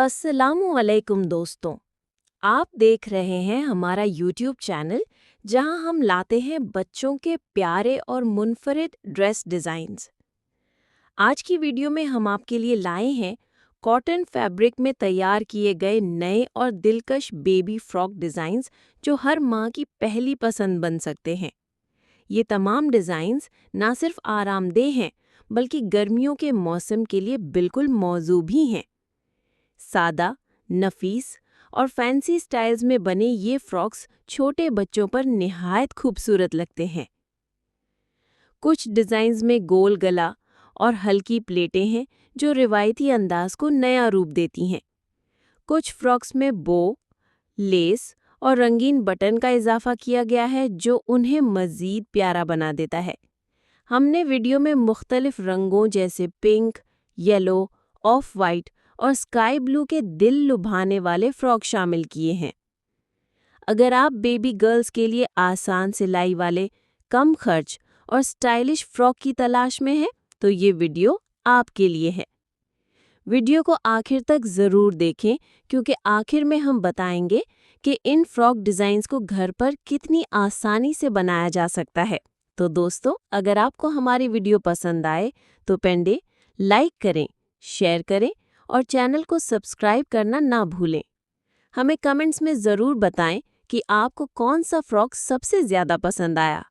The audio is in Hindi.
अस्सलामुअलैकुम दोस्तों। आप देख रहे हैं हमारा यूट्यूब चैनल जहां हम लाते हैं बच्चों के प्यारे और मुनफरिद ड्रेस डिज़ाइंस। आज की वीडियो में हम आपके लिए लाए हैं कॉटन फैब्रिक में तैयार किए गए नए और दिलकश बेबी फ्रॉक डिज़ाइंस जो हर माँ की पहली पसंद बन सकते हैं। ये तमाम डिज़ाइंस ना सिर्फ आरामदेह हैं बल्कि गर्मियों के मौसम के लिए बिल्कुल मौजू भी हैं। सादा, नफीस और फैंसी स्टाइल्स में बने ये फ्रॉक्स छोटे बच्चों पर निहायत खूबसूरत लगते हैं। कुछ डिज़ाइंस में गोल गला और हल्की प्लेटें हैं जो रिवायती अंदाज को नया रूप देती हैं। कुछ फ्रॉक्स में बो, लेस और रंगीन बटन का इजाफा किया गया है जो उन्हें मज़ीद प्यारा बना देता है। हमने वीडियो में मुख्तलिफ रंगों जैसे पिंक, येलो, ऑफ वाइट और स्काई ब्लू के दिल लुभाने वाले फ्रॉक शामिल किए हैं। अगर आप बेबी गर्ल्स के लिए आसान सिलाई वाले, कम खर्च और स्टाइलिश फ्रॉक की तलाश में हैं, तो ये वीडियो आपके लिए है। वीडियो को आखिर तक ज़रूर देखें क्योंकि आखिर में हम बताएंगे कि इन फ्रॉक डिज़ाइंस को घर पर कितनी आसानी से बनाया जा सकता है। तो दोस्तों, अगर आपको हमारी वीडियो पसंद आए तो पेंडे लाइक करें, शेयर करें और चैनल को सब्सक्राइब करना ना भूलें। हमें कमेंट्स में ज़रूर बताएं कि आपको कौन सा फ्रॉक सबसे ज़्यादा पसंद आया।